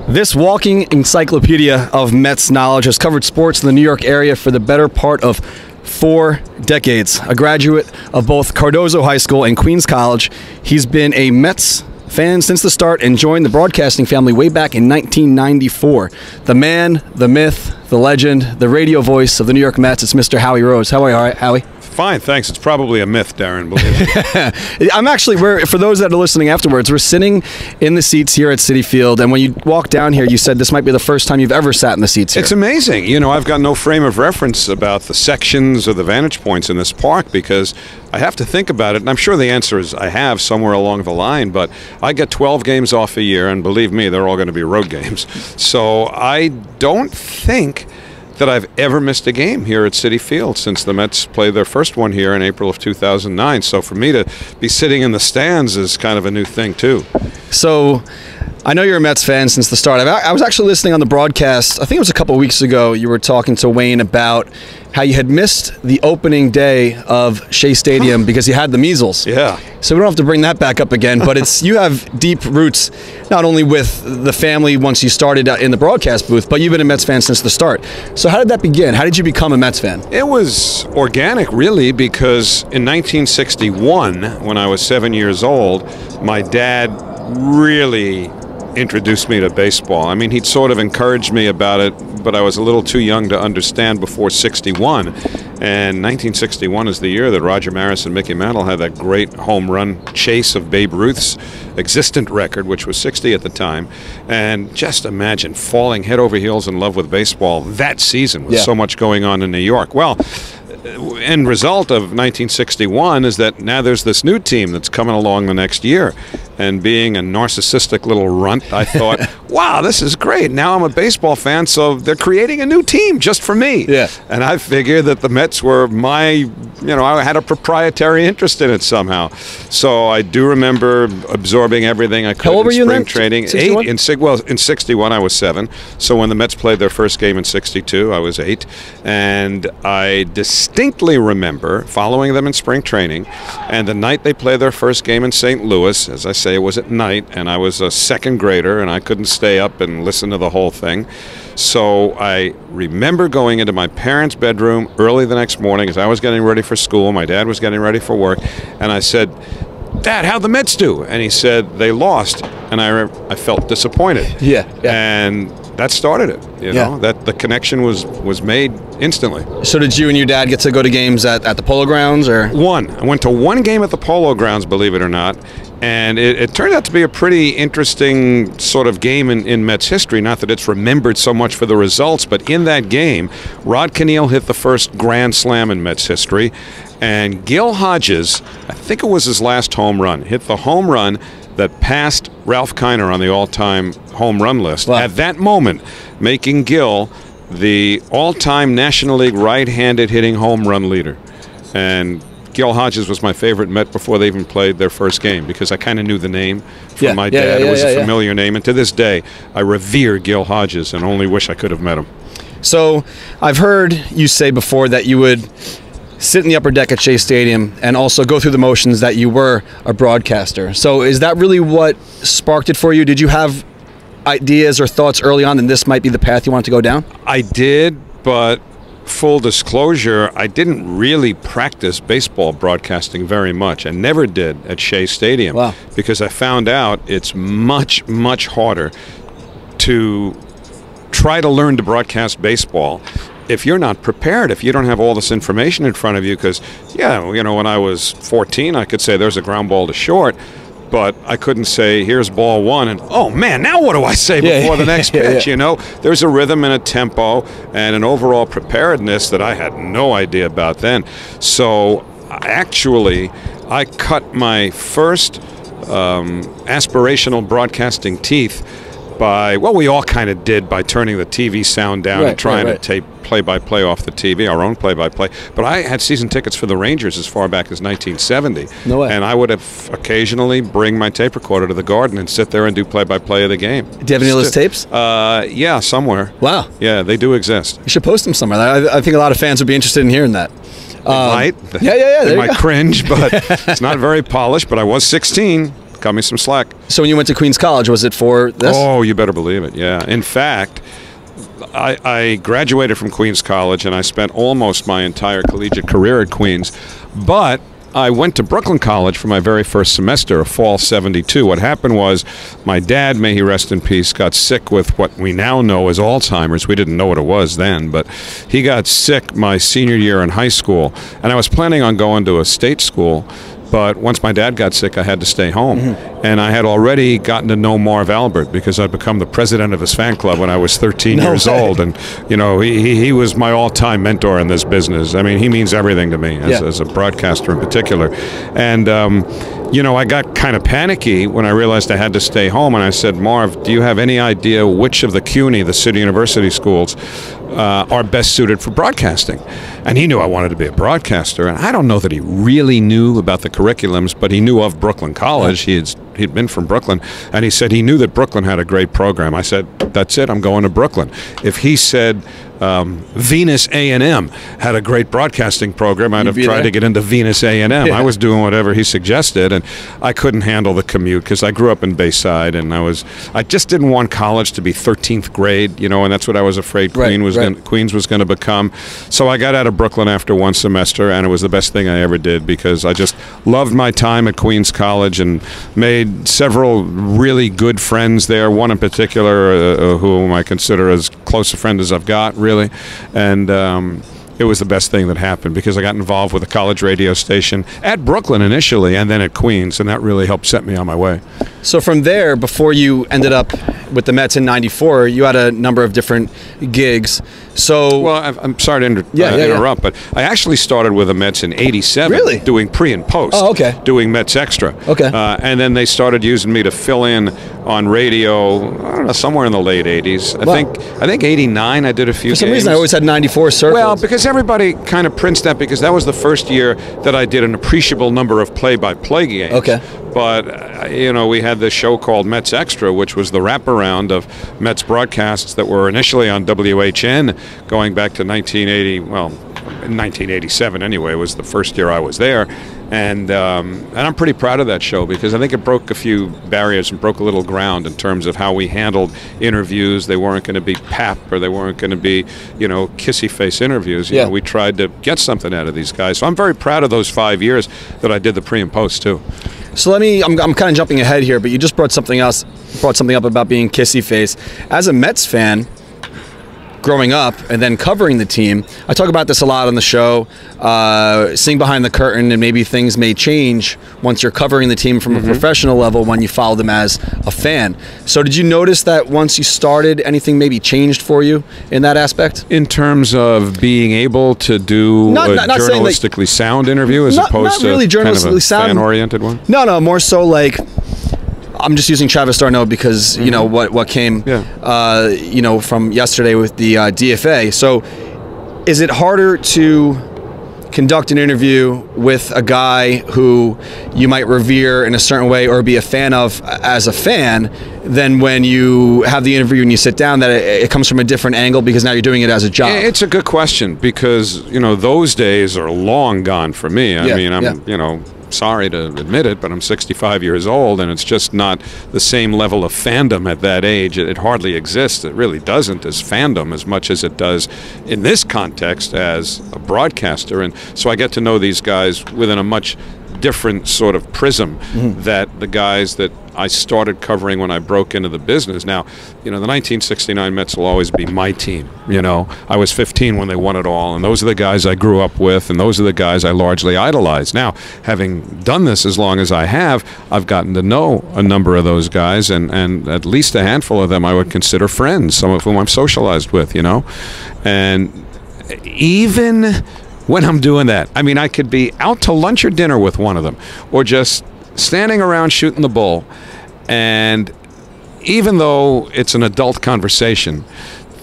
This walking encyclopedia of Mets knowledge has covered sports in the New York area for the better part of 4 decades. A graduate of both Cardozo High School and Queens College, he's been a Mets fan since the start and joined the broadcasting family way back in 1994. The man, the myth, the legend, the radio voice of the New York Mets, it's Mr. Howie Rose. How are you, Howie? Fine, thanks. It's probably a myth, Darren, believe me. I'm actually, for those that are listening afterwards, we're sitting in the seats here at Citi Field, and when you walk down here, you said this might be the first time you've ever sat in the seats here. It's amazing. You know, I've got no frame of reference about the sections or the vantage points in this park because I have to think about it, and I'm sure the answer is I have somewhere along the line, but I get 12 games off a year, and believe me, they're all going to be road games. So I don't think that I've ever missed a game here at Citi Field since the Mets played their first one here in April of 2009. So for me to be sitting in the stands is kind of a new thing, too. So I know you're a Mets fan since the start. I was actually listening on the broadcast, I think it was a couple of weeks ago, you were talking to Wayne about how you had missed the opening day of Shea Stadium because you had the measles. Yeah. So we don't have to bring that back up again, but it's you have deep roots, not only with the family once you started in the broadcast booth, but you've been a Mets fan since the start. So how did that begin? How did you become a Mets fan? It was organic, really, because in 1961, when I was 7 years old, my dad really introduced me to baseball. I mean, he'd sort of encouraged me about it, but I was a little too young to understand before 61. And 1961 is the year that Roger Maris and Mickey Mantle had that great home run chase of Babe Ruth's existent record, which was 60 at the time. And just imagine falling head over heels in love with baseball that season with so much going on in New York. Well, end result of 1961 is that now there's this new team that's coming along the next year. And being a narcissistic little runt, I thought, wow, this is great. Now I'm a baseball fan, so they're creating a new team just for me. Yeah. And I figured that the Mets were I had a proprietary interest in it somehow. So I do remember absorbing everything I could. How old were you in spring then? training. 61? In 61 I was 7. So when the Mets played their first game in 62, I was 8. And I distinctly remember following them in spring training. And the night they played their first game in St. Louis, as I say, it was at night, and I was a second grader, and I couldn't stay up and listen to the whole thing. So I remember going into my parents' bedroom early the next morning as I was getting ready for school. My dad was getting ready for work, and I said, "Dad, how'd the Mets do?" And he said, "They lost." And I felt disappointed. Yeah. And that started it, you know, that the connection was made instantly. So did you and your dad get to go to games at the Polo Grounds? Or I went to one game at the Polo Grounds, believe it or not, and it turned out to be a pretty interesting sort of game in Mets history. Not that it's remembered so much for the results, but in that game, Rod Kniehl hit the first grand slam in Mets history, and Gil Hodges, I think it was his last home run, hit the home run that passed Ralph Kiner on the all-time home run list. Wow. At that moment, making Gil the all-time National League right-handed hitting home run leader. And Gil Hodges was my favorite Met before they even played their first game because I kind of knew the name from my dad. It was a familiar name, and to this day, I revere Gil Hodges and only wish I could have met him. So I've heard you say before that you would sit in the upper deck at Shea Stadium and also go through the motions that you were a broadcaster. So is that really what sparked it for you? Did you have ideas or thoughts early on that this might be the path you wanted to go down? I did, but full disclosure, I didn't really practice baseball broadcasting very much. I never did at Shea Stadium. Wow. Because I found out it's much, much harder to try to learn to broadcast baseball if you're not prepared, if you don't have all this information in front of you. Because, when I was 14, I could say there's a ground ball to short, but I couldn't say, here's ball one, and, oh, man, now what do I say before the next pitch, you know? There's a rhythm and a tempo and an overall preparedness that I had no idea about then. So, actually, I cut my first aspirational broadcasting teeth by, well, we all kind of did by turning the TV sound down and trying to tape play-by-play off the TV, our own play-by-play. But I had season tickets for the Rangers as far back as 1970. No way. And I would have occasionally bring my tape recorder to the Garden and sit there and do play-by-play of the game. Do you have any of those tapes? Yeah, somewhere. Wow. Yeah, they do exist. You should post them somewhere. I think a lot of fans would be interested in hearing that. They might. Yeah. They might cringe, but it's not very polished. But I was 16. cut me some slack. So when you went to Queens College, was it for this? Oh, you better believe it, yeah. In fact, I graduated from Queens College, and I spent almost my entire collegiate career at Queens, but I went to Brooklyn College for my very first semester, fall '72. What happened was my dad, may he rest in peace, got sick with what we now know as Alzheimer's. We didn't know what it was then, but he got sick my senior year in high school, and I was planning on going to a state school. But once my dad got sick, I had to stay home. And I had already gotten to know Marv Albert because I'd become the president of his fan club when I was 13 years old. And, you know, he was my all-time mentor in this business. I mean, he means everything to me as a broadcaster in particular. And, you know, I got kind of panicky when I realized I had to stay home. And I said, Marv, do you have any idea which of the CUNY, the City University schools, are best suited for broadcasting? And he knew I wanted to be a broadcaster, and I don't know that he really knew about the curriculums, but he knew of Brooklyn College. He'd been from Brooklyn, and he said he knew that Brooklyn had a great program. I said, that's it, I'm going to Brooklyn. If he said Venus A&M had a great broadcasting program, I'd have tried to get into Venus A&M. I was doing whatever he suggested, and I couldn't handle the commute because I grew up in Bayside, and I just didn't want college to be 13th grade, you know, and that's what I was afraid Queens was going to become. So I got out of Brooklyn after one semester, and it was the best thing I ever did because I just loved my time at Queens College and made several really good friends there, one in particular whom I consider as close a friend as I've got, really. And it was the best thing that happened because I got involved with a college radio station at Brooklyn initially and then at Queens, and that really helped set me on my way. So from there, before you ended up with the Mets in '94, you had a number of different gigs. So, well, I'm sorry to interrupt, but I actually started with the Mets in '87, doing pre and post. Oh, okay. Doing Mets Extra. Okay. And then they started using me to fill in on radio. I don't know, somewhere in the late '80s. I think '89. I did a few. For some reason, I always had '94 circled. Well, because everybody kind of prints that because that was the first year that I did an appreciable number of play-by-play games. Okay. But, you know, we had this show called Mets Extra, which was the wraparound of Mets broadcasts that were initially on WHN going back to 1980, well, in 1987 anyway, was the first year I was there. And I'm pretty proud of that show because I think it broke a few barriers and broke a little ground in terms of how we handled interviews. They weren't going to be pap or they weren't going to be, you know, kissy face interviews. You know, we tried to get something out of these guys. So I'm very proud of those 5 years that I did the pre and post too. So I'm kind of jumping ahead here, but you just brought something up about being kissy face. As a Mets fan, growing up and then covering the team, I talk about this a lot on the show, seeing behind the curtain, and maybe things may change once you're covering the team from a professional level when you follow them as a fan. So did you notice that once you started, anything maybe changed for you in that aspect? In terms of being able to do a journalistically sound interview as opposed to really journalistically kind of a fan-oriented one? No, more so like, I'm just using Travis d'Arnaud because you know what came you know, from yesterday with the DFA. So is it harder to conduct an interview with a guy who you might revere in a certain way or be a fan of as a fan than when you have the interview and you sit down, that it comes from a different angle because now you're doing it as a job? It's a good question because, you know, those days are long gone for me. I mean, I'm you know, sorry to admit it, but I'm 65 years old, and it's just not the same level of fandom at that age. It hardly exists. It really doesn't as fandom as much as it does in this context as a broadcaster. And so I get to know these guys within a much different sort of prism that the guys that I started covering when I broke into the business. Now, you know, the 1969 Mets will always be my team. You know, I was 15 when they won it all, and those are the guys I grew up with, and those are the guys I largely idolized. Now, having done this as long as I have, I've gotten to know a number of those guys, and at least a handful of them I would consider friends, some of whom I've socialized with, you know. And even when I'm doing that, I mean, I could be out to lunch or dinner with one of them, or just standing around shooting the bull, and even though it's an adult conversation,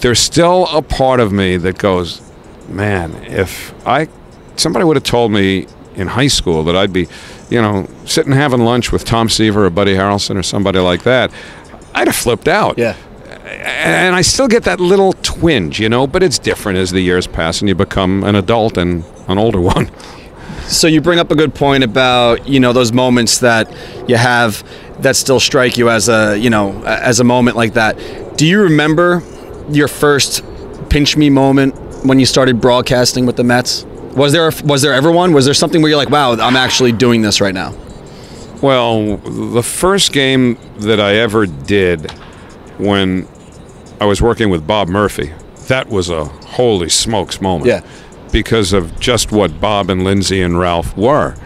there's still a part of me that goes, man, if somebody would have told me in high school that I'd be, you know, sitting having lunch with Tom Seaver or Buddy Harrelson or somebody like that, I'd have flipped out. Yeah. And I still get that little twinge, you know, but it's different as the years pass and you become an adult and an older one. So you bring up a good point about, those moments that you have that still strike you as a moment like that. Do you remember your first pinch me moment when you started broadcasting with the Mets? Was there ever one? Was there something where you're like, wow, I'm actually doing this right now? Well, the first game that I ever did when I was working with Bob Murphy, that was a holy smokes moment. Yeah. Because of just what Bob and Lindsay and Ralph were.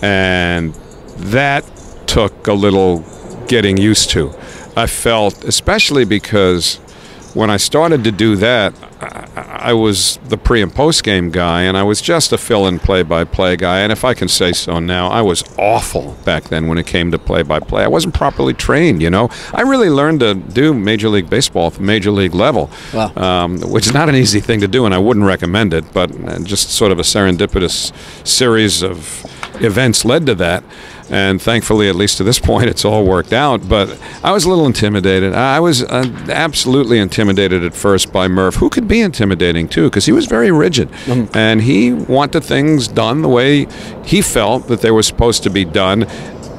And that took a little getting used to. I felt, especially because when I started to do that, I was the pre- and post-game guy, and I was just a fill-in play-by-play guy. And if I can say so now, I was awful back then when it came to play-by-play. I wasn't properly trained, I really learned to do Major League Baseball at the Major League level, wow. Which is not an easy thing to do, and I wouldn't recommend it, but just sort of a serendipitous series of events led to that. And thankfully, at least to this point, it's all worked out. But I was a little intimidated. I was absolutely intimidated at first by Murph, who could be intimidating, too, because he was very rigid. Mm-hmm. And he wanted things done the way he felt that they were supposed to be done.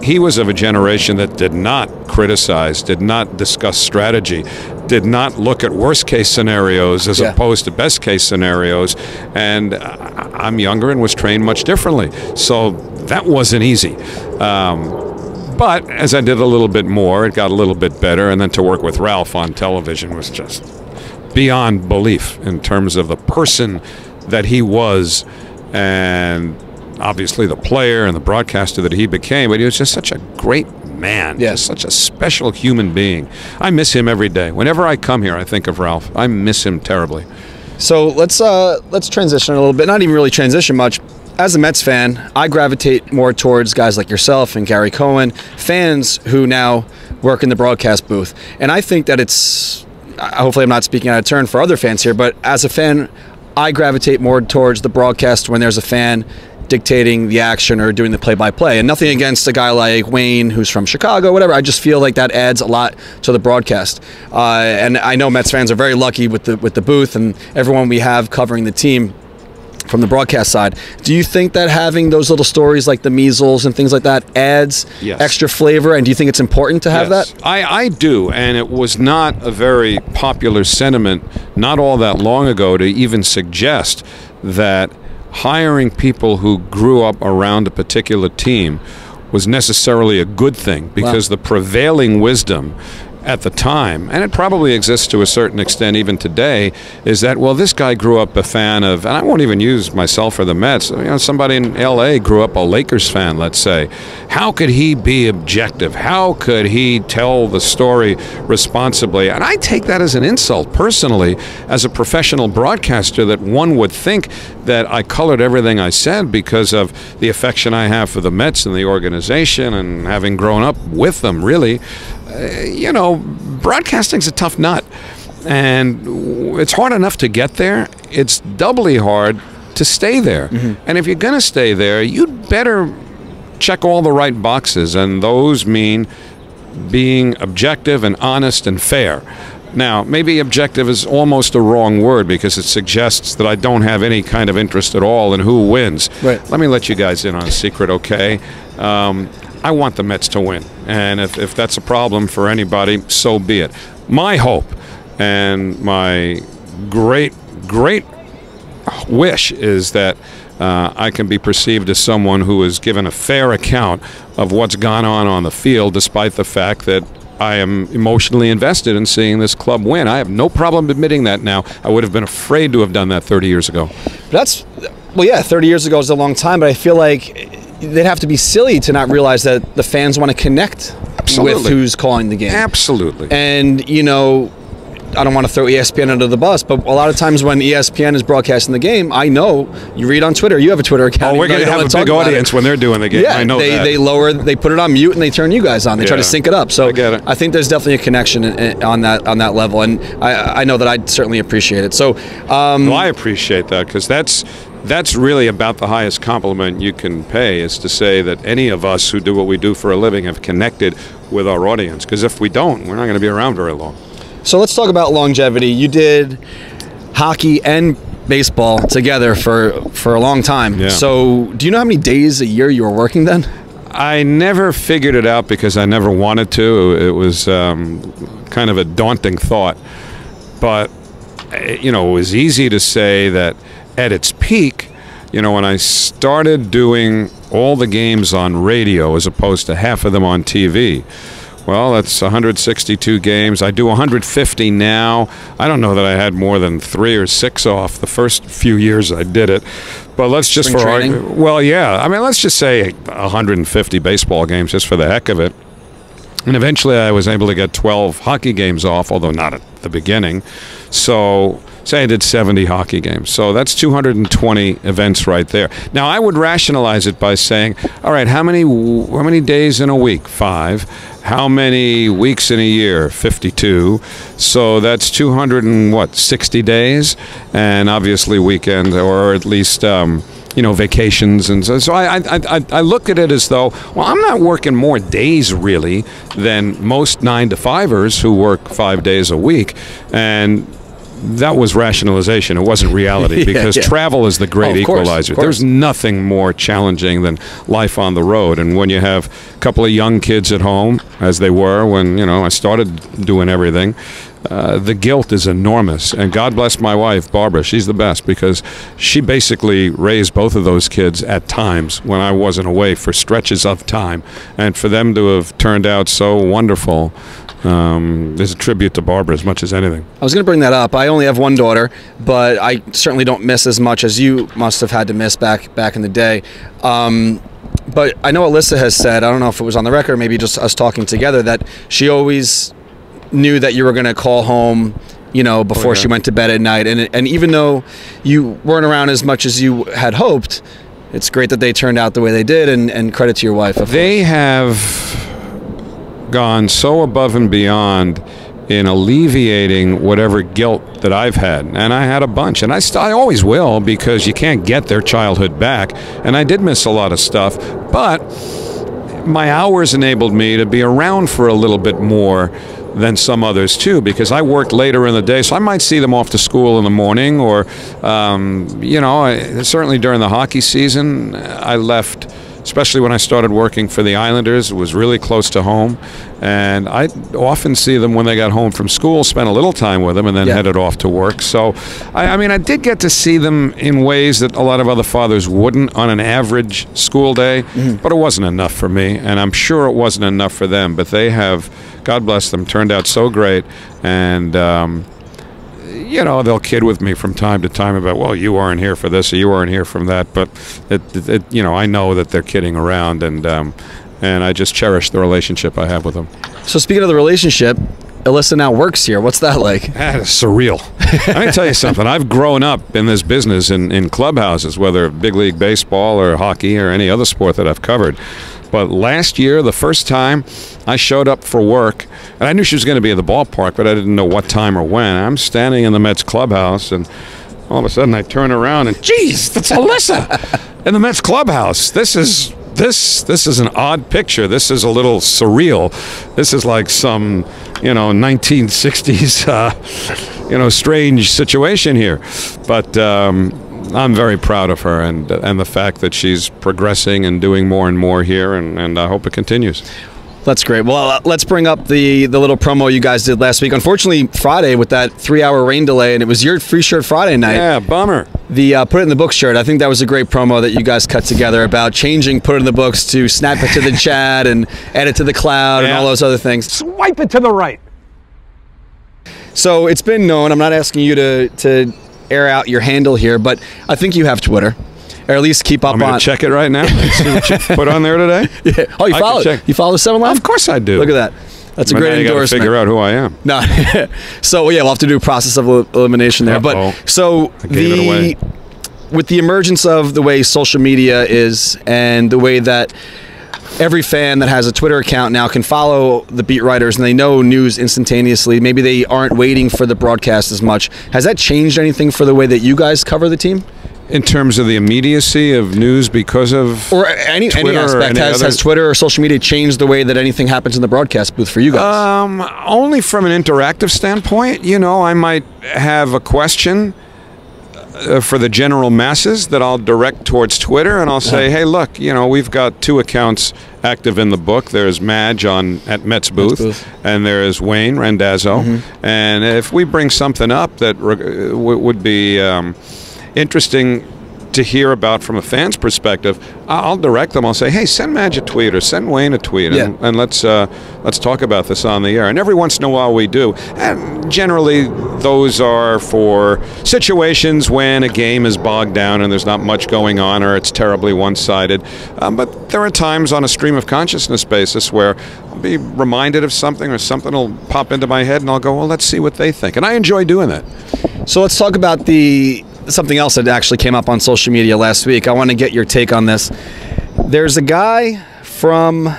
He was of a generation that did not criticize, did not discuss strategy, did not look at worst-case scenarios as opposed to best-case scenarios. And I'm younger and was trained much differently. So that wasn't easy. But as I did a little bit more, it got a little bit better. And then to work with Ralph on television was just beyond belief in terms of the person that he was and obviously the player and the broadcaster that he became. But he was just such a great man, just such a special human being. I miss him every day. Whenever I come here, I think of Ralph. I miss him terribly. So let's transition a little bit. Not even really transition much. As a Mets fan, I gravitate more towards guys like yourself and Gary Cohen, fans who now work in the broadcast booth. And I think that it's, hopefully I'm not speaking out of turn for other fans here, but as a fan, I gravitate more towards the broadcast when there's a fan dictating the action or doing the play-by-play. And nothing against a guy like Wayne, who's from Chicago, whatever. I just feel like that adds a lot to the broadcast. And I know Mets fans are very lucky with the booth and everyone we have covering the team from the broadcast side. Do you think that having those little stories like the measles and things like that adds extra flavor? And do you think it's important to have that? I do. And it was not a very popular sentiment not all that long ago to even suggest that hiring people who grew up around a particular team was necessarily a good thing, because the prevailing wisdom at the time, and it probably exists to a certain extent even today, is that, well, this guy grew up a fan of, and I won't even use myself or the Mets, somebody in L.A. grew up a Lakers fan, let's say. How could he be objective? How could he tell the story responsibly? And I take that as an insult, personally, as a professional broadcaster, that one would think that I colored everything I said because of the affection I have for the Mets and the organization and having grown up with them, really. Broadcasting's a tough nut, and it's hard enough to get there. It's doubly hard to stay there. Mm-hmm. And if you're going to stay there, you'd better check all the right boxes, and those mean being objective and honest and fair. Now, maybe objective is almost a wrong word because it suggests that I don't have any kind of interest at all in who wins. Right. Let me let you guys in on a secret, okay? I want the Mets to win, and if that's a problem for anybody, so be it. My hope and my great wish is that I can be perceived as someone who is given a fair account of what's gone on the field, despite the fact that I am emotionally invested in seeing this club win. I have no problem admitting that now. I would have been afraid to have done that 30 years ago. 30 years ago is a long time, but I feel like they'd have to be silly to not realize that the fans want to connect with who's calling the game. Absolutely. And, I don't want to throw ESPN under the bus, but a lot of times when ESPN is broadcasting the game, I know, you read on Twitter, you have a Twitter account. Oh, we're going to have a big audience when they're doing the game. Yeah, I know that. They put it on mute and they turn you guys on. They try to sync it up. So I get it. I think there's definitely a connection on that level, and I know that I'd certainly appreciate it. So well, I appreciate that, because that's really about the highest compliment you can pay, is to say that any of us who do what we do for a living have connected with our audience, because if we don't, we're not going to be around very long. So let's talk about longevity. You did hockey and baseball together for a long time. Yeah. So do you know how many days a year you were working then? I never figured it out because I never wanted to. It was kind of a daunting thought. But, it was easy to say that at its peak, when I started doing all the games on radio as opposed to half of them on TV, well, that's 162 games. I do 150 now. I don't know that I had more than 3 or 6 off the first few years I did it. But let's just let's just say 150 baseball games just for the heck of it. And eventually I was able to get 12 hockey games off, although not at the beginning. So say I did 70 hockey games. So that's 220 events right there. Now I would rationalize it by saying, all right, how many days in a week? 5. How many weeks in a year? 52. So that's 260 days, and obviously weekends, or at least vacations. And so I look at it as though, well, I'm not working more days really than most 9-to-5ers who work 5 days a week, and that was rationalization. It wasn't reality, because travel is the great equalizer. There's nothing more challenging than life on the road. And when you have a couple of young kids at home, as they were when I started doing everything, the guilt is enormous. And God bless my wife, Barbara. She's the best, because she basically raised both of those kids at times when I wasn't away for stretches of time. And for them to have turned out so wonderful, there's a tribute to Barbara as much as anything. I was going to bring that up. I only have one daughter, but I certainly don't miss as much as you must have had to miss back in the day. But I know Alyssa has said, I don't know if it was on the record, maybe just us talking together, that she always knew that you were going to call home, before she went to bed at night. And even though you weren't around as much as you had hoped, it's great that they turned out the way they did, and credit to your wife. They have gone so above and beyond in alleviating whatever guilt that I've had, and I had a bunch, and I always will, because you can't get their childhood back, and I did miss a lot of stuff, but my hours enabled me to be around for a little bit more than some others too, because I worked later in the day, so I might see them off to school in the morning, or certainly during the hockey season I left. Especially when I started working for the Islanders, it was really close to home, and I'd often see them when they got home from school, spend a little time with them, and then headed off to work. So, I did get to see them in ways that a lot of other fathers wouldn't on an average school day, but it wasn't enough for me, and I'm sure it wasn't enough for them, but they have, God bless them, turned out so great, and they'll kid with me from time to time about, well, you weren't here for this or you weren't here from that, but I know that they're kidding around, and I just cherish the relationship I have with them. So speaking of the relationship, Alyssa now works here. What's that like? That is surreal. Let me tell you something. I've grown up in this business in clubhouses, whether big league baseball or hockey or any other sport that I've covered. But last year, the first time I showed up for work, and I knew she was going to be at the ballpark, but I didn't know what time or when. I'm standing in the Mets clubhouse, and all of a sudden I turn around, and geez, that's Alyssa in the Mets clubhouse. This is an odd picture. This is a little surreal. This is like some 1960s strange situation here. But I'm very proud of her, and the fact that she's progressing and doing more and more here, and I hope it continues. That's great. Well, let's bring up the little promo you guys did last week. Unfortunately, Friday with that 3-hour rain delay, and it was your Free Shirt Friday night. Yeah, bummer. The Put It in the Books shirt, I think that was a great promo that you guys cut together about changing Put It in the Books to snap it to the chat and add it to the cloud and all those other things. Swipe it to the right. So it's been known, I'm not asking you to air out your handle here, but I think you have Twitter, or at least keep up on. I'm going to check it right now. See what you put on there today. Yeah. Oh, you follow it? You follow 7 Live? Of course I do. Look at that. That's a great endorsement. You got to figure out who I am. No. So yeah, we'll have to do a process of elimination there. But so with the emergence of the way social media is, and the way that every fan that has a Twitter account now can follow the beat writers, and they know news instantaneously. Maybe they aren't waiting for the broadcast as much. Has that changed anything for the way that you guys cover the team? In terms of the immediacy of news because of any aspect, has Twitter or social media changed the way that anything happens in the broadcast booth for you guys? Only from an interactive standpoint. I might have a question for the general masses that I'll direct towards Twitter, and I'll say, hey, look, we've got 2 accounts active in the book. There's Madge at Mets Booth, and there's Wayne Randazzo. And if we bring something up that would be interesting to hear about from a fan's perspective, I'll direct them. I'll say, hey, send Madge a tweet or send Wayne a tweet, and let's talk about this on the air. And every once in a while we do. And generally those are for situations when a game is bogged down and there's not much going on or it's terribly one-sided. But there are times on a stream of consciousness basis where I'll be reminded of something or something will pop into my head and I'll go, well, let's see what they think. And I enjoy doing that. So let's talk about something else that actually came up on social media last week. I want to get your take on this. There's a guy from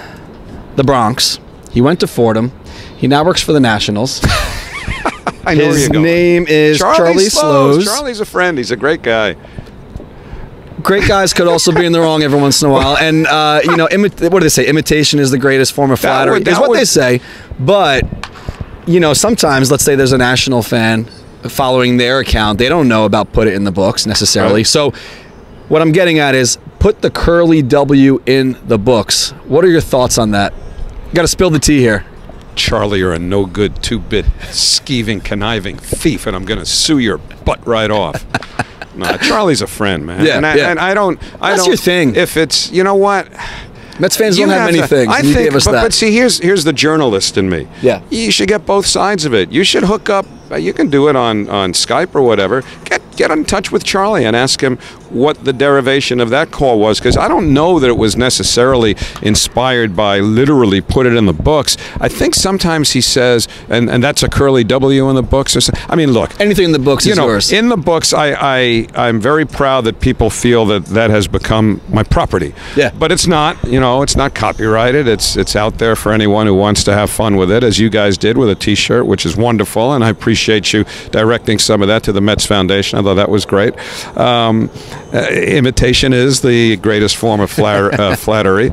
the Bronx. He went to Fordham. He now works for the Nationals. I know His name is Charlie Slows. Charlie's a friend. He's a great guy. Great guys could also be in the wrong every once in a while. And, what do they say? Imitation is the greatest form of flattery. Is what they say. But, sometimes, let's say there's a National fan following their account. They don't know about put it in the books necessarily. Right. So what I'm getting at is put the curly W in the books. What are your thoughts on that? You got to spill the tea here. Charlie, you're a no-good, 2-bit, skeeving, conniving thief, and I'm going to sue your butt right off. No, Charlie's a friend, man. Yeah, and I don't. That's your thing. If it's, you know what? Mets fans don't have many things. I think, but see, here's the journalist in me. Yeah. You should get both sides of it. You should hook up. You can do it on Skype or whatever. Get in touch with Charlie and ask him what the derivation of that call was, because I don't know that it was necessarily inspired by literally put it in the books. I think sometimes he says, and that's a curly W in the books or something. I mean, look. Anything in the books is yours. In the books, I'm very proud that people feel that has become my property. Yeah. But it's not, it's not copyrighted. It's out there for anyone who wants to have fun with it, as you guys did with a T-shirt, which is wonderful, and I appreciate you directing some of that to the Mets Foundation. I thought that was great. Imitation is the greatest form of flattery.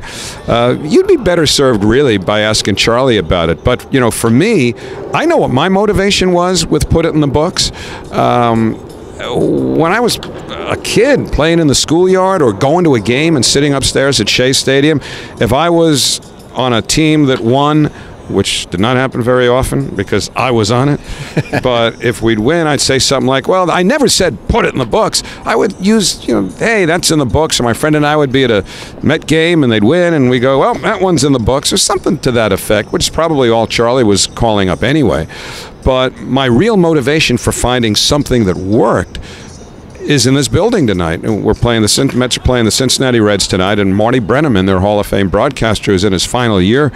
You'd be better served, really, by asking Charlie about it. But, for me, I know what my motivation was with Put It in the Books. When I was a kid playing in the schoolyard or going to a game and sitting upstairs at Shea Stadium, if I was on a team that won, which did not happen very often because I was on it, but if we'd win, I'd say something like, well, I never said put it in the books. I would use, hey, that's in the books. And my friend and I would be at a Met game and they'd win and we go, well, that one's in the books, or something to that effect, which is probably all Charlie was calling up anyway. But my real motivation for finding something that worked is in this building tonight. We're playing the Mets are playing the Cincinnati Reds tonight, and Marty Brennaman, their Hall of Fame broadcaster, is in his final year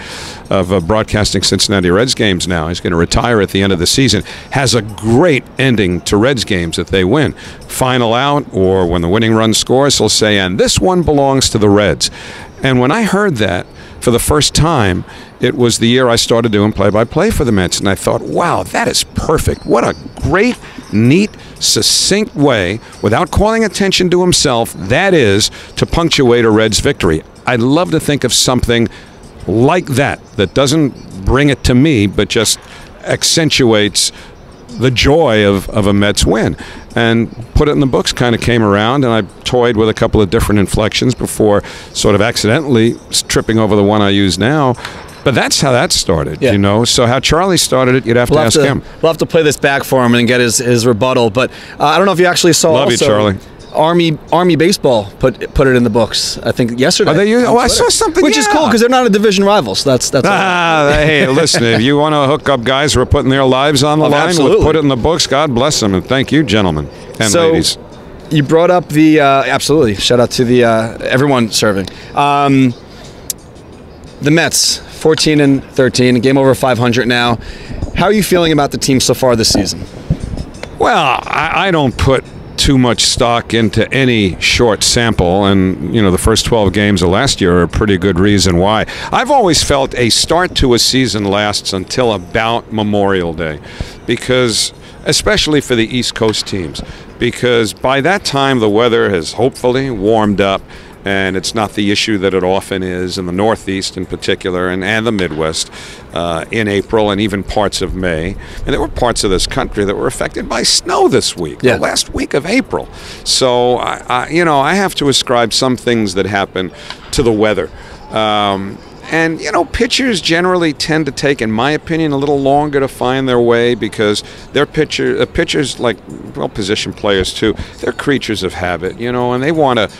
of broadcasting Cincinnati Reds games now. He's going to retire at the end of the season. Has a great ending to Reds games if they win. Final out, or when the winning run scores, he'll say, and this one belongs to the Reds. And when I heard that for the first time, it was the year I started doing play-by-play for the Mets, and I thought, wow, that is perfect. What a great, neat, succinct way, without calling attention to himself, that is, to punctuate a Reds victory. I'd love to think of something like that doesn't bring it to me, but just accentuates the joy of a Mets win. And Put It in the Books kind of came around, and I toyed with a couple of different inflections before sort of accidentally tripping over the one I use now. But that's how that started, So how Charlie started it, you'd have to ask him. We'll have to play this back for him and get his rebuttal. But I don't know if you actually saw. Love you, Charlie. Army baseball put it in the books. I think yesterday. Are they using? Oh, I saw something. Which is cool because they're not a division rival. So that's. Hey, listen, if you want to hook up guys who are putting their lives on the line, Put It in the Books. God bless them, and thank you, gentlemen and ladies. You brought up the absolutely. Shout out to the everyone serving. The Mets, 14-13, a game over 500 now. How are you feeling about the team so far this season? Well, I don't put too much stock into any short sample, and the first 12 games of last year are a pretty good reason why. I've always felt a start to a season lasts until about Memorial Day, because especially for the East Coast teams, because by that time the weather has hopefully warmed up and it's not the issue that it often is in the Northeast in particular, and the Midwest in April and even parts of May. And there were parts of this country that were affected by snow this week, the last week of April. So, I have to ascribe some things that happen to the weather. And, pitchers generally tend to take, in my opinion, a little longer to find their way because they're pitchers, like, position players too, they're creatures of habit, and they want to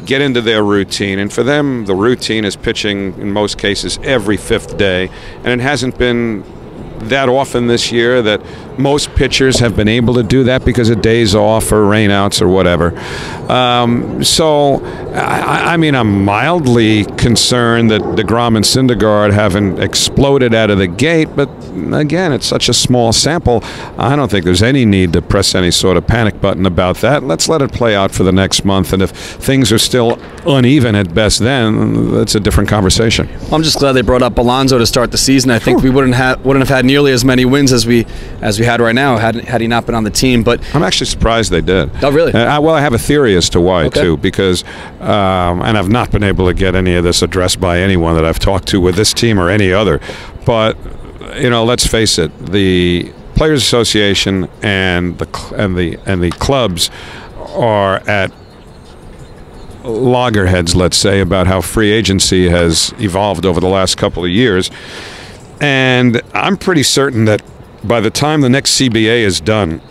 get into their routine. And for them, the routine is pitching, in most cases, every fifth day. And it hasn't been that often this year that most pitchers have been able to do that because of days off or rainouts or whatever. I'm mildly concerned that DeGrom and Syndergaard haven't exploded out of the gate, but again, it's such a small sample. I don't think there's any need to press any sort of panic button about that. Let's let it play out for the next month, and if things are still uneven at best, then that's a different conversation. I'm just glad they brought up Alonso to start the season. I think we wouldn't have had nearly as many wins as we had right now had he not been on the team. But I'm actually surprised they did. Oh, really? I have a theory as to why too, because and I've not been able to get any of this addressed by anyone that I've talked to with this team or any other. But let's face it, the Players Association and the clubs are at loggerheads, let's say, about how free agency has evolved over the last couple of years. And I'm pretty certain that by the time the next CBA is done,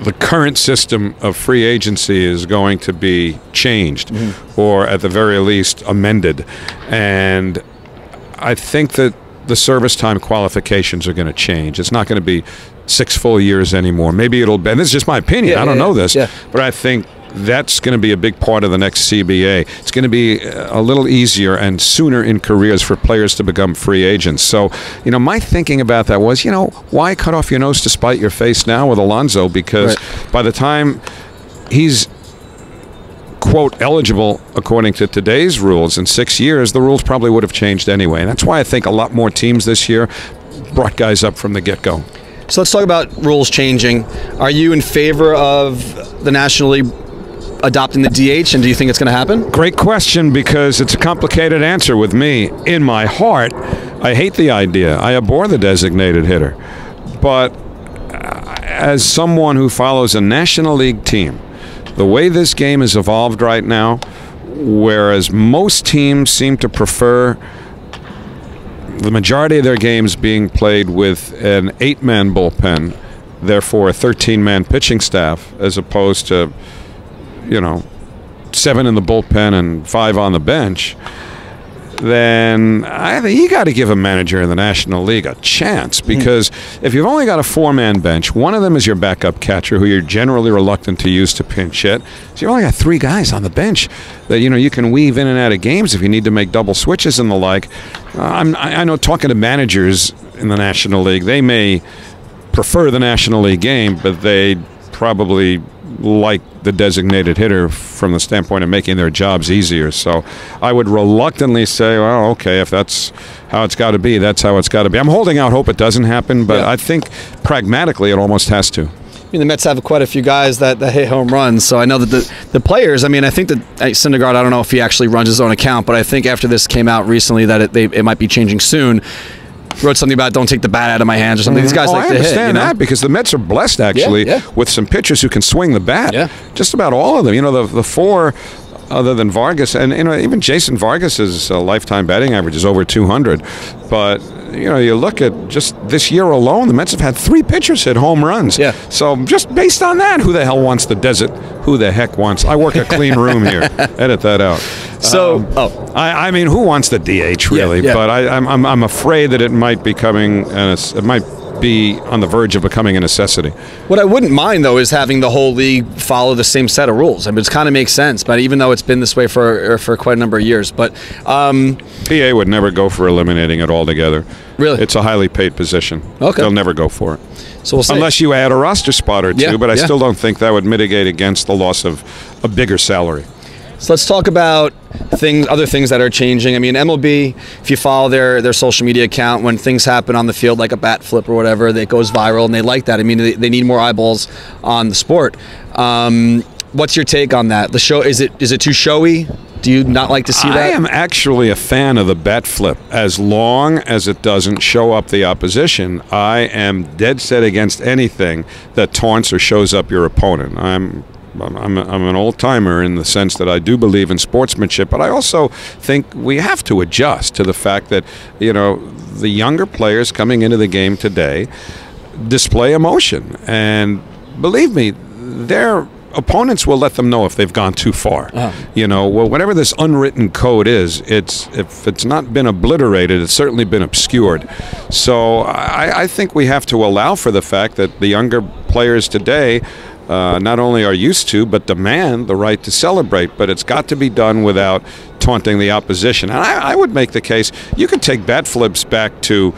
the current system of free agency is going to be changed, or at the very least amended. And I think that the service time qualifications are going to change. It's not going to be 6 full years anymore. Maybe it'll be, and this is just my opinion, I don't know this, but I think that's going to be a big part of the next CBA. It's going to be a little easier and sooner in careers for players to become free agents. So, my thinking about that was, why cut off your nose to spite your face now with Alonso? Because by the time he's, quote, eligible according to today's rules in 6 years, the rules probably would have changed anyway. And that's why I think a lot more teams this year brought guys up from the get-go. So let's talk about rules changing. Are you in favor of the National League adopting the DH, and do you think it's going to happen? Great question, because it's a complicated answer with me. In my heart, I hate the idea. I abhor the designated hitter. But as someone who follows a National League team, the way this game has evolved right now, whereas most teams seem to prefer the majority of their games being played with an 8-man bullpen, therefore a 13-man pitching staff, as opposed to 7 in the bullpen and 5 on the bench, then I think you got to give a manager in the National League a chance, because if you've only got a 4-man bench, one of them is your backup catcher, who you're generally reluctant to use to pinch hit. So you've only got 3 guys on the bench that you can weave in and out of games if you need to make double switches and the like. I know, talking to managers in the National League, they may prefer the National League game, but they probably like the designated hitter from the standpoint of making their jobs easier. So I would reluctantly say, well, okay, if that's how it's got to be, that's how it's got to be. I'm holding out hope it doesn't happen, but I think pragmatically it almost has to. The Mets have quite a few guys that hit home runs, so I know that the players, I think that Syndergaard, I don't know if he actually runs his own account, but I think after this came out recently that it might be changing soon. Wrote something about don't take the bat out of my hands or something. These guys like to hit. I understand that, because the Mets are blessed actually with some pitchers who can swing the bat. Just about all of them. The 4 other than Vargas, and even Jason Vargas's lifetime batting average is over 200. But you look at just this year alone, the Mets have had 3 pitchers hit home runs. So just based on that, who the hell wants the desert? Who the heck wants? I work a clean room here. Edit that out. So, who wants the DH really? But I'm afraid that it might be coming, and it might be on the verge of becoming a necessity. What I wouldn't mind, though, is having the whole league follow the same set of rules. It kind of makes sense, but even though it's been this way for quite a number of years. But PA would never go for eliminating it altogether. Really? It's a highly paid position. Okay. They'll never go for it. So we'll see. Unless you add a roster spot or two, but I still don't think that would mitigate against the loss of a bigger salary. So let's talk about other things that are changing. MLB, if you follow their social media account, when things happen on the field, like a bat flip or whatever, that goes viral, and they like that. They need more eyeballs on the sport. What's your take on that? The show, is it too showy? Do you not like to see that? I am actually a fan of the bat flip, as long as it doesn't show up the opposition. I am dead set against anything that taunts or shows up your opponent. I'm an old-timer in the sense that I do believe in sportsmanship, but I also think we have to adjust to the fact that, you know, the younger players coming into the game today display emotion. And believe me, their opponents will let them know if they've gone too far. You know, well, whatever this unwritten code is, if it's not been obliterated, it's certainly been obscured. So I think we have to allow for the fact that the younger players today not only are used to, but demand the right to celebrate. But it's got to be done without taunting the opposition. And I would make the case, you could take bat flips back to,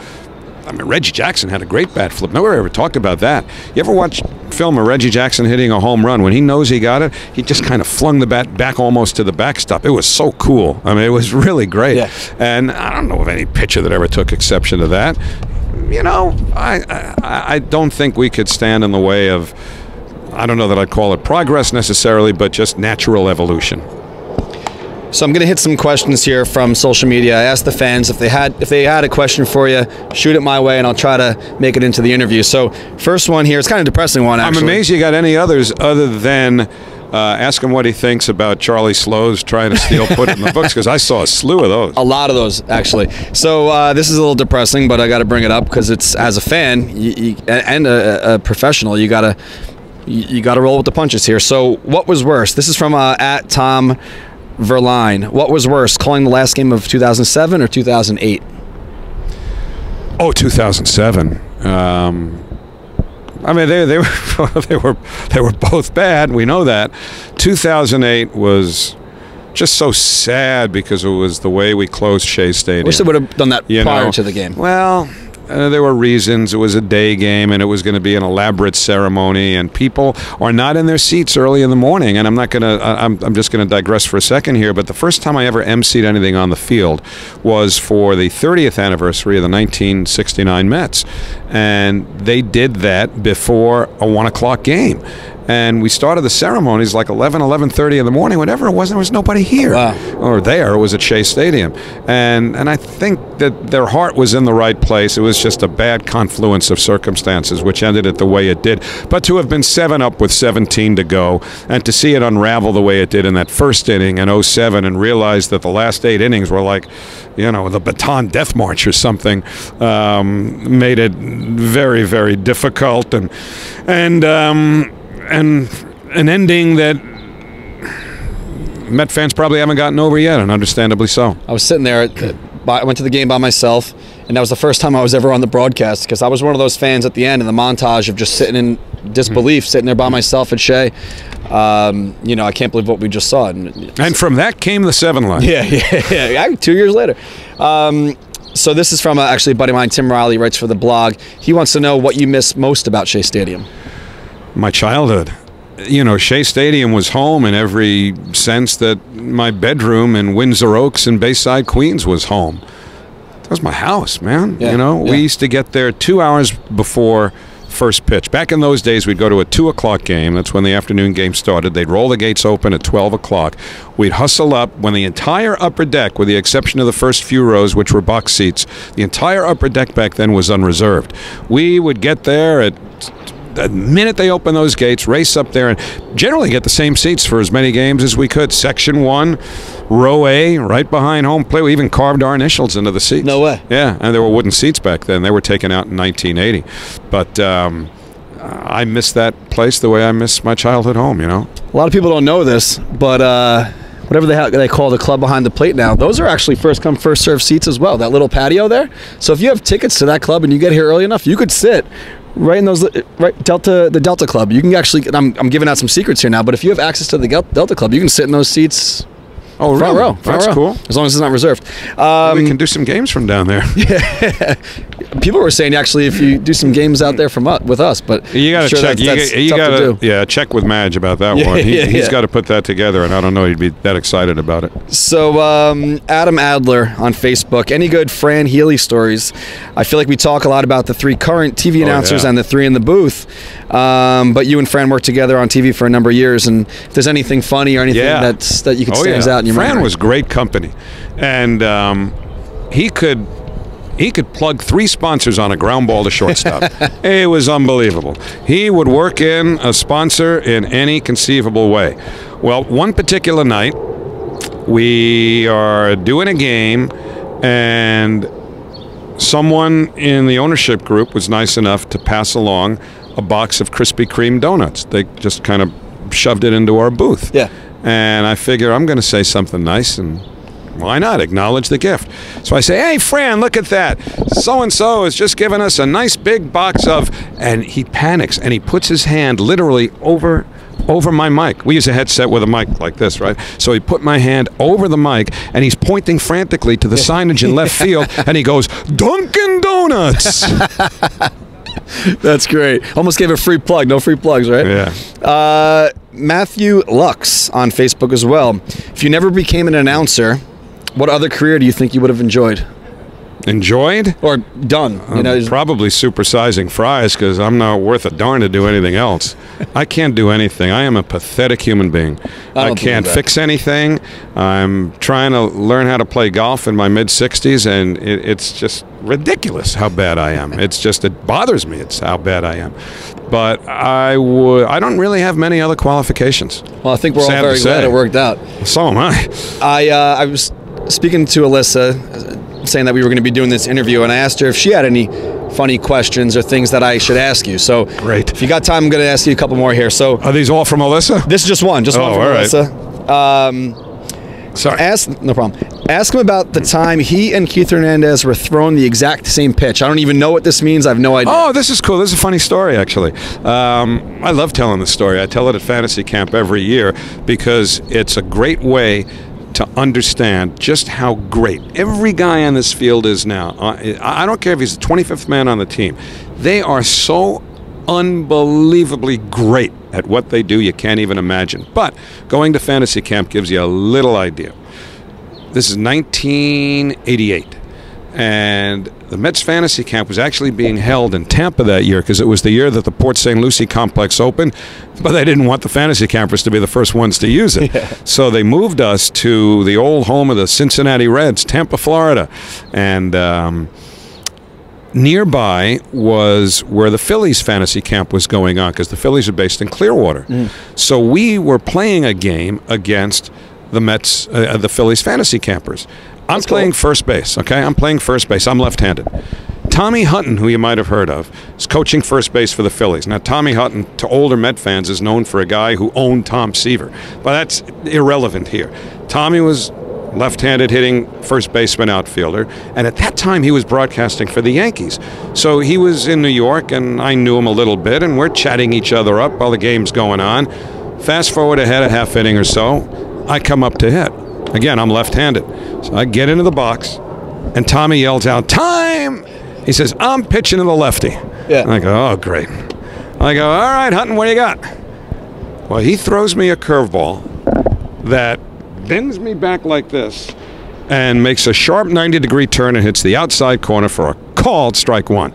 I mean, Reggie Jackson had a great bat flip. Nobody ever talked about that. You ever watch film of Reggie Jackson hitting a home run? When he knows he got it, he just kind of flung the bat back almost to the backstop. It was so cool. I mean, it was really great. Yeah. And I don't know of any pitcher that ever took exception to that. You know, I don't think we could stand in the way of, I don't know that I'd call it progress necessarily, but just natural evolution. So I'm going to hit some questions here from social media. I asked the fans if they had a question for you, shoot it my way, and I'll try to make it into the interview. So first one here, it's kind of a depressing one, actually. I'm amazed you got any others other than ask him what he thinks about Charlie Slows trying to steal put it in the books, because I saw a slew of those. A lot of those, actually. So this is a little depressing, but I got to bring it up because it's, as a fan and a professional, you got to roll with the punches here. So what was worse? This is from at Tom Verline. What was worse, calling the last game of 2007 or 2008? Oh, 2007. I mean, they were both bad. We know that. 2008 was just so sad because it was the way we closed Shea Stadium. Wish they would have done that prior to the game. Well, there were reasons. It was a day game, and it was going to be an elaborate ceremony, and people are not in their seats early in the morning. And I'm just going to digress for a second here, but the first time I ever emceed anything on the field was for the 30th anniversary of the 1969 Mets, and they did that before a 1 o'clock game. And we started the ceremonies like 11:30 in the morning. Whatever it was, there was nobody here. Wow. Or there. It was at Shea Stadium. And I think that their heart was in the right place. It was just a bad confluence of circumstances which ended it the way it did. But to have been 7 up with 17 to go and to see it unravel the way it did in that first inning in 07 and realize that the last 8 innings were like, you know, the Baton Death March or something, made it very, very difficult. And an ending that Met fans probably haven't gotten over yet, and understandably so. I was sitting there. I went to the game by myself, and that was the first time I was ever on the broadcast, because I was one of those fans at the end in the montage of just sitting in disbelief, sitting there by myself at Shea. You know, I can't believe what we just saw. And from that came the 7 line. Yeah. 2 years later. So this is from actually a buddy of mine, Tim Riley, writes for the blog. He wants to know what you miss most about Shea Stadium. My childhood. You know, Shea Stadium was home in every sense that my bedroom in Windsor Oaks in Bayside, Queens was home. That was my house, man. Yeah, you know, we used to get there 2 hours before first pitch. Back in those days, we'd go to a 2 o'clock game. That's when the afternoon game started. They'd roll the gates open at 12 o'clock. We'd hustle up when the entire upper deck, with the exception of the first few rows, which were box seats, the entire upper deck back then was unreserved. We would get there at the minute they open those gates, race up there, and generally get the same seats for as many games as we could. Section 1, row A, right behind home plate. We even carved our initials into the seats. No way. Yeah, and there were wooden seats back then. They were taken out in 1980. But I miss that place the way I miss my childhood home, you know. A lot of people don't know this, but whatever they call the club behind the plate now, those are actually first-come, first-served seats as well, that little patio there. So if you have tickets to that club and you get here early enough, you could sit right in those, the Delta Club. You can actually, I'm giving out some secrets here now, but if you have access to the Delta Club, you can sit in those seats. Oh, front really? row. That's cool. As long as it's not reserved. We can do some games from down there. Yeah. People were saying actually if you do some games out there with us, but you got to check. You got to check with Madge about that one. He's got to put that together, and I don't know he'd be that excited about it. So Adam Adler on Facebook. Any good Fran Healy stories? I feel like we talk a lot about the 3 current TV announcers and the 3 in the booth, but you and Fran worked together on TV for a number of years, and if there's anything funny or anything that you could stands out in your Fran memory? was great company, and he could plug 3 sponsors on a ground ball to shortstop. It was unbelievable. He would work in a sponsor in any conceivable way. Well, one particular night, we are doing a game, and someone in the ownership group was nice enough to pass along a box of Krispy Kreme donuts. They just kind of shoved it into our booth. Yeah. And I figure I'm going to say something nice, and why not acknowledge the gift? So I say, hey, Fran, look at that. So-and-so has just given us a nice big box of, and he panics, and he puts his hand literally over my mic. We use a headset with a mic like this, right? So he put my hand over the mic, and he's pointing frantically to the signage in left field, and he goes, Dunkin' Donuts! That's great. Almost gave a free plug. No free plugs, right? Yeah. Matthew Lux on Facebook as well. If you never became an announcer, what other career do you think you would have enjoyed? Enjoyed? Or done? Probably supersizing fries, because I'm not worth a darn to do anything else. I can't do anything. I am a pathetic human being. I can't fix anything. I'm trying to learn how to play golf in my mid-60s, and it's just ridiculous how bad I am. It bothers me. It's how bad I am. But I don't really have many other qualifications. Well, I think we're all very glad it worked out. So am I. I was speaking to Alyssa, saying that we were going to be doing this interview, and I asked her if she had any funny questions or things that I should ask you. So, great. If you got time, I'm going to ask you a couple more here. So, are these all from Alyssa? This is just one from Alyssa. Sorry. No problem. Ask him about the time he and Keith Hernandez were throwing the exact same pitch. I don't even know what this means. I have no idea. Oh, this is cool. This is a funny story, actually. I love telling this story. I tell it at fantasy camp every year because it's a great way to understand just how great every guy on this field is now. I don't care if he's the 25th man on the team. They are so unbelievably great at what they do, you can't even imagine. But going to fantasy camp gives you a little idea. This is 1988. And the Mets fantasy camp was actually being held in Tampa that year because it was the year that the Port St. Lucie complex opened, but they didn't want the fantasy campers to be the first ones to use it. Yeah. So they moved us to the old home of the Cincinnati Reds, Tampa, Florida. And nearby was where the Phillies fantasy camp was going on because the Phillies are based in Clearwater. So we were playing a game against the Mets, the Phillies fantasy campers. I'm playing first base, okay? I'm playing first base. I'm left-handed. Tommy Hutton, who you might have heard of, is coaching first base for the Phillies. Now, Tommy Hutton, to older Met fans, is known for a guy who owned Tom Seaver. But that's irrelevant here. Tommy was left-handed hitting first baseman outfielder, and at that time he was broadcasting for the Yankees. So he was in New York, and I knew him a little bit, and we're chatting each other up while the game's going on. Fast forward ahead a half inning or so, I come up to hit. Again, I'm left-handed. So I get into the box, and Tommy yells out, "Time!" He says, "I'm pitching to the lefty." Yeah. And I go, "Oh, great." I go, "All right, Hutton, what do you got?" Well, he throws me a curveball that bends me back like this and makes a sharp 90-degree turn and hits the outside corner for a called strike one.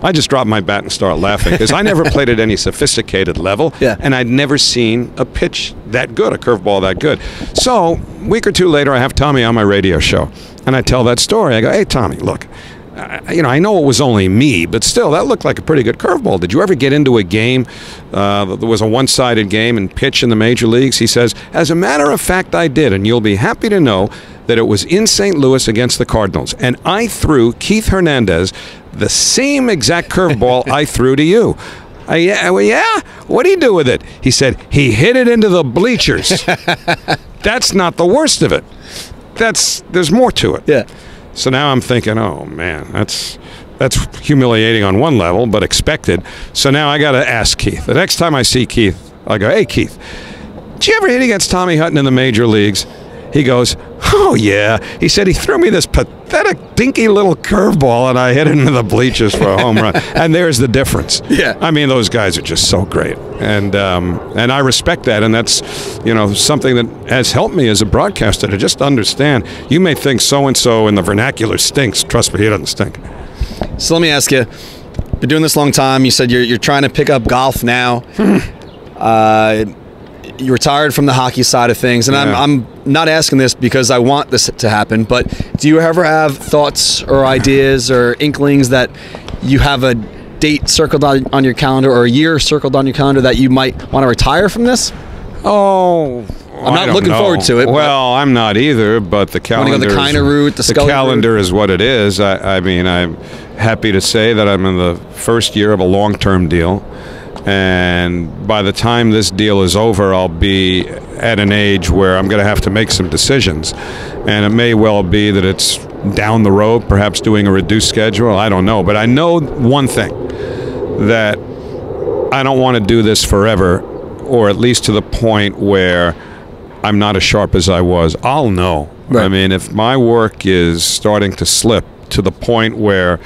I just dropped my bat and started laughing because I never played at any sophisticated level, and I'd never seen a pitch that good, a curveball that good. So a week or two later, I have Tommy on my radio show, and I tell that story. I go, "Hey, Tommy, look, I know it was only me, but still, that looked like a pretty good curveball. Did you ever get into a game that was a one-sided game and pitch in the major leagues?" He says, "As a matter of fact, I did, and you'll be happy to know that it was in St. Louis against the Cardinals, and I threw Keith Hernandez the same exact curveball I threw to you." Yeah? What did he do with it? He said, "He hit it into the bleachers." That's not the worst of it. There's more to it. Yeah. So now I'm thinking, oh, man, that's humiliating on one level, but expected. So now I got to ask Keith. The next time I see Keith, I go, "Hey, Keith, did you ever hit against Tommy Hutton in the major leagues?" He goes, "Oh, yeah." He said he threw me this pathetic, dinky little curveball, and I hit it into the bleachers for a home run. And there's the difference. Yeah. I mean, those guys are just so great. And I respect that, and that's, something that has helped me as a broadcaster to just understand. You may think so-and-so in the vernacular stinks. Trust me, he doesn't stink. So let me ask you, been doing this a long time. You said you're trying to pick up golf now. You retired from the hockey side of things, and I'm not asking this because I want this to happen, but do you ever have thoughts or ideas or inklings that you have a date circled on your calendar or a year circled on your calendar that you might want to retire from this? Oh, I'm not looking forward to it. Well, I'm not either, but the calendar. Want to go the Kiner route, the Scully calendar route? is what it is. I mean, I'm happy to say that I'm in the first year of a long-term deal, and by the time this deal is over, I'll be at an age where I'm going to have to make some decisions, and it may well be that it's down the road, perhaps doing a reduced schedule. I don't know, but I know one thing, that I don't want to do this forever, or at least to the point where I'm not as sharp as I was. I'll know. Right. I mean, if my work is starting to slip to the point where,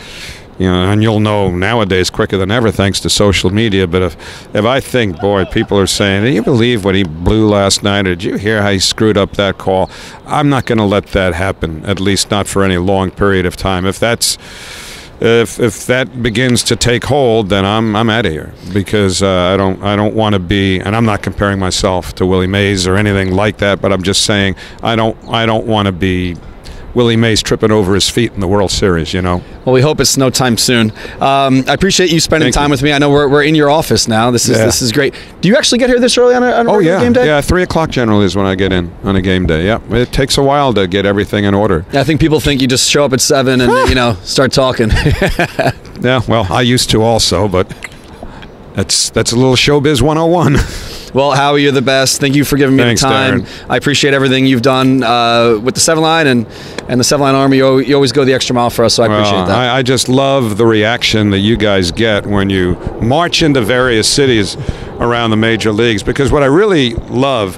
you know, and you'll know nowadays quicker than ever thanks to social media, but if I think, boy, people are saying, do you believe what he blew last night, or did you hear how he screwed up that call? I'm not going to let that happen, at least not for any long period of time. If that begins to take hold, then I'm out of here, because I don't want to be, and I'm not comparing myself to Willie Mays or anything like that, but I'm just saying I don't want to be Willie Mays tripping over his feet in the World Series, you know. Well, we hope it's no time soon. I appreciate you spending time with me. I know we're in your office now. This is great. Do you actually get here this early on a game day? Yeah, 3 o'clock generally is when I get in on a game day. Yeah, it takes a while to get everything in order. Yeah, I think people think you just show up at 7 and start talking. Yeah, well, I used to also, but that's a little showbiz 101. Well, Howie, you're the best. Thank you for giving me the time. Darren. I appreciate everything you've done with the 7 Line and the 7 Line Army. You always go the extra mile for us, so I appreciate that. I just love the reaction that you guys get when you march into various cities around the major leagues, because what I really love,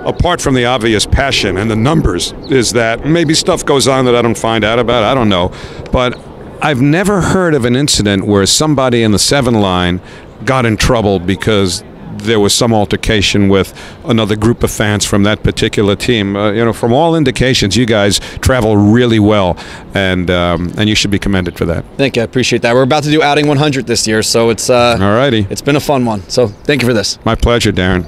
apart from the obvious passion and the numbers, is that maybe stuff goes on that I don't find out about. I don't know. But I've never heard of an incident where somebody in the 7 Line got in trouble because there was some altercation with another group of fans from that particular team. From all indications, you guys travel really well, and you should be commended for that. Thank you. I appreciate that. We're about to do outing 100 this year, so it's Alrighty. It's been a fun one. So thank you for this. My pleasure, Darren.